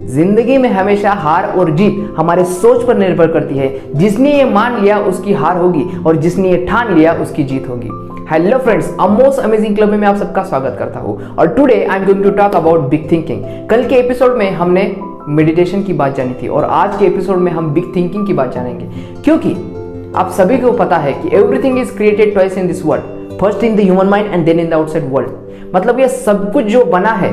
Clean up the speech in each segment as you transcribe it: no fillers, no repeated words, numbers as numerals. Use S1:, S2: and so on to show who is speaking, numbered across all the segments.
S1: जिंदगी में हमेशा हार और जीत हमारे सोच पर निर्भर करती है। जिसने ये मान लिया उसकी हार होगी और जिसने ये ठान लिया उसकी जीत होगी। Hello friends, most amazing club में मैं आप सबका स्वागत करता हूँ और today I am going to talk about big thinking. कल के एपिसोड में हमने मेडिटेशन की बात जानी थी और आज के एपिसोड में हम बिग थिंकिंग की बात जानेंगे, क्योंकि आप सभी को पता है कि everything is created twice in this world, first in the human mind and then in the outside world. मतलब ये सब कुछ जो बना है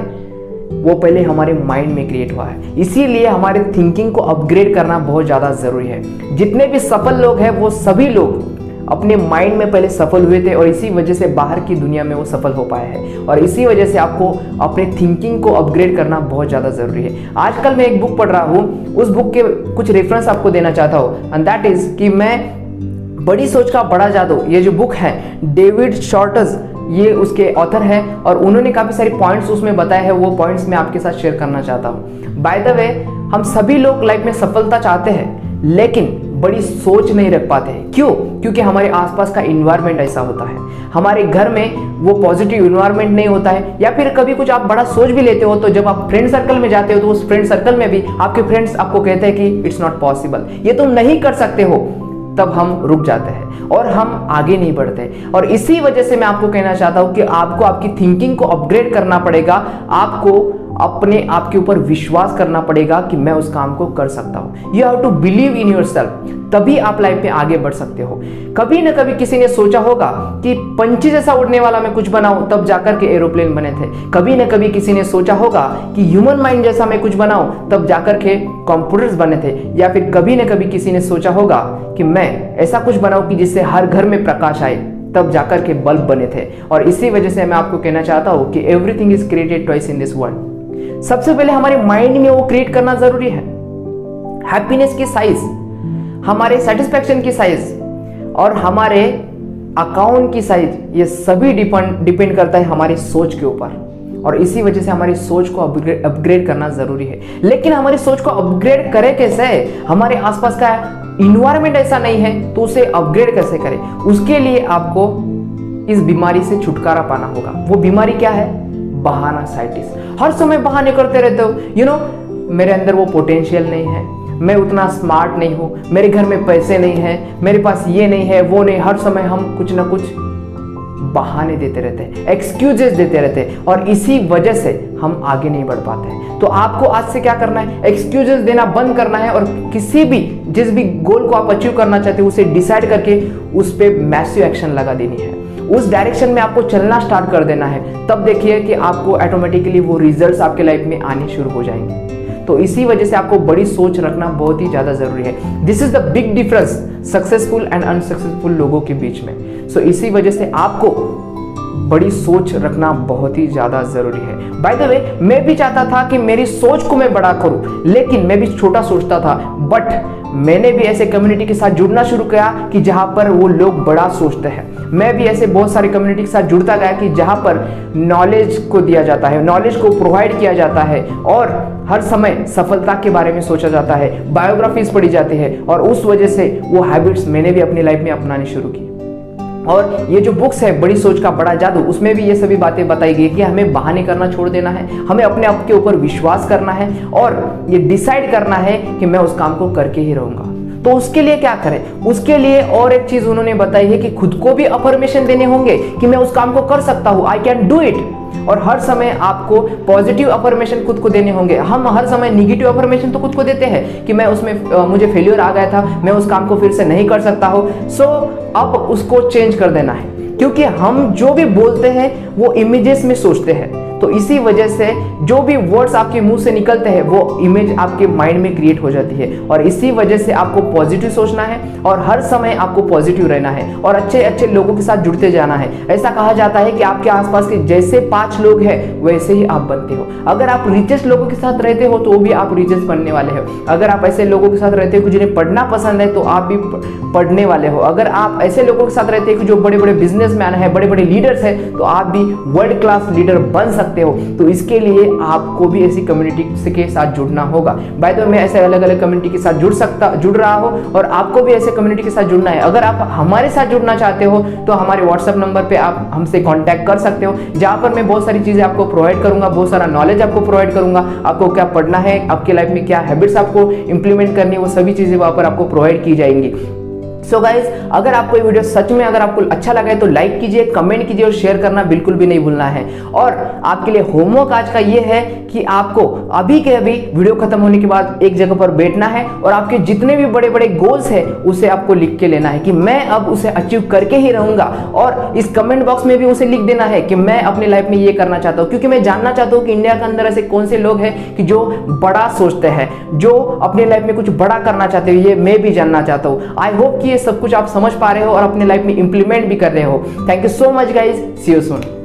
S1: वो पहले हमारे माइंड में क्रिएट हुआ है। इसीलिए हमारे थिंकिंग को अपग्रेड करना बहुत ज़्यादा ज़रूरी है। जितने भी सफल लोग हैं वो सभी लोग अपने माइंड में पहले सफल हुए थे और इसी वजह से बाहर की दुनिया में वो सफल हो पाए हैं। और इसी वजह से आपको अपने थिंकिंग को अपग्रेड करना बहुत ज़्यादा ज़रूरी है। आजकल मैं एक बुक पढ़ रहा हूँ, उस बुक के कुछ रेफरेंस आपको देना चाहता हूँ एंड दैट इज़ कि मैं बड़ी सोच का बड़ा जादू, ये जो बुक है डेविड शॉर्टज, ये उसके ऑथर है और उन्होंने काफ़ी सारे पॉइंट्स उसमें बताए हैं। वो पॉइंट्स मैं आपके साथ शेयर करना चाहता हूँ। बाय द वे, हम सभी लोग लाइफ में सफलता चाहते हैं लेकिन बड़ी सोच नहीं रख पाते हैं। क्यों? क्योंकि हमारे आसपास का इन्वायरमेंट ऐसा होता है, हमारे घर में वो पॉजिटिव इन्वायरमेंट नहीं होता है, या फिर कभी कुछ आप बड़ा सोच भी लेते हो तो जब आप फ्रेंड सर्कल में जाते हो तो उस फ्रेंड सर्कल में भी आपके फ्रेंड्स आपको कहते हैं कि इट्स नॉट पॉसिबल, ये तुम नहीं कर सकते हो, तब हम रुक जाते हैं और हम आगे नहीं बढ़ते। और इसी वजह से मैं आपको कहना चाहता हूं कि आपको आपकी थिंकिंग को अपग्रेड करना पड़ेगा। आपको अपने आप के ऊपर विश्वास करना पड़ेगा कि मैं उस काम को कर सकता हूं। You have to believe in yourself, तभी आप लाइफ में आगे बढ़ सकते हो। कभी ना कभी किसी ने सोचा होगा कि पंछी जैसा उड़ने वाला मैं कुछ बनाऊं, तब जाकर के एरोप्लेन बने थे। कभी ना कभी किसी ने सोचा होगा कि ह्यूमन माइंड जैसा मैं कुछ बनाऊं, तब जाकर के कंप्यूटर्स बने थे। या फिर कभी ना कभी किसी ने सोचा होगा कि मैं ऐसा कुछ बनाऊं कि जिससे हर घर में प्रकाश आए, तब जाकर के बल्ब बने थे। और इसी वजह से मैं आपको कहना चाहता हूं कि everything is created twice in this world. सबसे पहले हमारे माइंड में वो क्रिएट करना जरूरी है। हैप्पीनेस की साइज, हमारे सेटिस्फैक्शन की साइज और हमारे अकाउंट की साइज, ये सभी डिपेंड करता है हमारी सोच के ऊपर। और इसी वजह से हमारी सोच को अपग्रेड करना जरूरी है। लेकिन हमारी सोच को अपग्रेड करें कैसे? हमारे आसपास का इन्वायरमेंट ऐसा नहीं है तो उसे अपग्रेड कैसे करें? उसके लिए आपको इस बीमारी से छुटकारा पाना होगा। वो बीमारी क्या है? बहाना साइटिस। हर समय बहाने करते रहते हो। मेरे अंदर वो पोटेंशियल नहीं है, मैं उतना स्मार्ट नहीं हूँ, मेरे घर में पैसे नहीं है, मेरे पास ये नहीं है, वो नहीं। हर समय हम कुछ ना कुछ बहाने देते रहते हैं, एक्सक्यूजेस देते रहते हैं और इसी वजह से हम आगे नहीं बढ़ पाते हैं। तो आपको आज से क्या करना है? एक्सक्यूजेस देना बंद करना है और जिस भी गोल को आप अचीव करना चाहते हो उसे डिसाइड करके उस पर मैसिव एक्शन लगा देनी है। उस डायरेक्शन में आपको चलना स्टार्ट कर देना है। तब देखिए कि आपको ऑटोमेटिकली वो रिजल्ट्स आपके लाइफ में आने शुरू हो जाएंगे। तो इसी वजह से आपको बड़ी सोच रखना बहुत ही ज्यादा जरूरी है। This is the big difference successful and unsuccessful लोगों के बीच में। सो इसी वजह से आपको बड़ी सोच रखना बहुत ही ज्यादा जरूरी है। बाय द वे, मैं भी चाहता था कि मेरी सोच को मैं बड़ा करूं, लेकिन मैं भी छोटा सोचता था। बट मैंने भी ऐसे कम्युनिटी के साथ जुड़ना शुरू किया कि जहां पर वो लोग बड़ा सोचते हैं। मैं भी ऐसे बहुत सारे कम्युनिटी के साथ जुड़ता गया कि जहां पर नॉलेज को दिया जाता है, नॉलेज को प्रोवाइड किया जाता है और हर समय सफलता के बारे में सोचा जाता है, बायोग्राफीज पढ़ी जाती है। और उस वजह से वो हैबिट्स मैंने भी अपनी लाइफ में अपनानी शुरू की। और ये जो बुक्स है बड़ी सोच का बड़ा जादू, उसमें भी ये सभी बातें बताई गई कि हमें बहाने करना छोड़ देना है, हमें अपने आप के ऊपर विश्वास करना है और ये डिसाइड करना है कि मैं उस काम को करके ही रहूंगा। तो उसके लिए क्या करें? उसके लिए और एक चीज उन्होंने बताई है कि खुद को भी अफर्मेशन देने होंगे कि मैं उस काम को कर सकता हूं, आई कैन डू इट। और हर समय आपको पॉजिटिव अफर्मेशन खुद को देने होंगे। हम हर समय निगेटिव अफर्मेशन तो खुद को देते हैं कि मैं उसमें मुझे फेल्योर आ गया था, मैं उस काम को फिर से नहीं कर सकता हूं। सो अब उसको चेंज कर देना है, क्योंकि हम जो भी बोलते हैं वो इमेजेस में सोचते हैं। तो इसी वजह से जो भी वर्ड्स आपके मुंह से निकलते हैं वो इमेज आपके माइंड में क्रिएट हो जाती है। और इसी वजह से आपको पॉजिटिव सोचना है और हर समय आपको पॉजिटिव रहना है और अच्छे अच्छे लोगों के साथ जुड़ते जाना है। ऐसा कहा जाता है कि आपके आसपास के जैसे 5 लोग हैं वैसे ही आप बनते हो। अगर आप रिचेस्ट लोगों के साथ रहते हो तो भी आप रिचेस्ट बनने वाले हो। अगर आप ऐसे लोगों के साथ रहते हो जिन्हें पढ़ना पसंद है तो आप भी पढ़ने वाले हो। अगर आप ऐसे लोगों के साथ रहते हो जो बड़े बड़े बिजनेस बिजनेस मैन है, बड़े बड़े लीडर्स है, तो आप भी वर्ल्ड क्लास लीडर बन सकते हो। तो इसके लिए आपको भी ऐसी कम्युनिटी के साथ जुड़ना होगा। बाय द वे, मैं ऐसे अलग अलग कम्युनिटी के साथ जुड़ रहा हूँ और आपको भी ऐसे कम्युनिटी के साथ जुड़ना है। अगर आप हमारे साथ जुड़ना चाहते हो तो हमारे व्हाट्सएप नंबर पे आप हमसे कांटेक्ट कर सकते हो, जहां पर मैं बहुत सारी चीजें आपको प्रोवाइड करूंगा, बहुत सारा नॉलेज आपको प्रोवाइड करूंगा। आपको क्या पढ़ना है, आपके लाइफ में क्या हैबिट्स आपको इंप्लीमेंट करनी है, वो सभी चीजें वहां पर आपको प्रोवाइड की जाएंगी। सो गाइज, अगर आपको ये वीडियो सच में अगर आपको अच्छा लगा है तो लाइक कीजिए, कमेंट कीजिए और शेयर करना बिल्कुल भी नहीं भूलना है। और आपके लिए होमवर्क आज का ये है कि आपको अभी के अभी वीडियो खत्म होने के बाद एक जगह पर बैठना है और आपके जितने भी बड़े बड़े गोल्स हैं उसे आपको लिख के लेना है कि मैं अब उसे अचीव करके ही रहूंगा। और इस कमेंट बॉक्स में भी उसे लिख देना है कि मैं अपनी लाइफ में ये करना चाहता हूँ, क्योंकि मैं जानना चाहता हूँ कि इंडिया के अंदर ऐसे कौन से लोग हैं कि जो बड़ा सोचते हैं, जो अपनी लाइफ में कुछ बड़ा करना चाहते हैं। ये मैं भी जानना चाहता हूँ। आई होप कि ये सब कुछ आप समझ पा रहे हो और अपने लाइफ में इंप्लीमेंट भी कर रहे हो। Thank you so much guys, see you soon.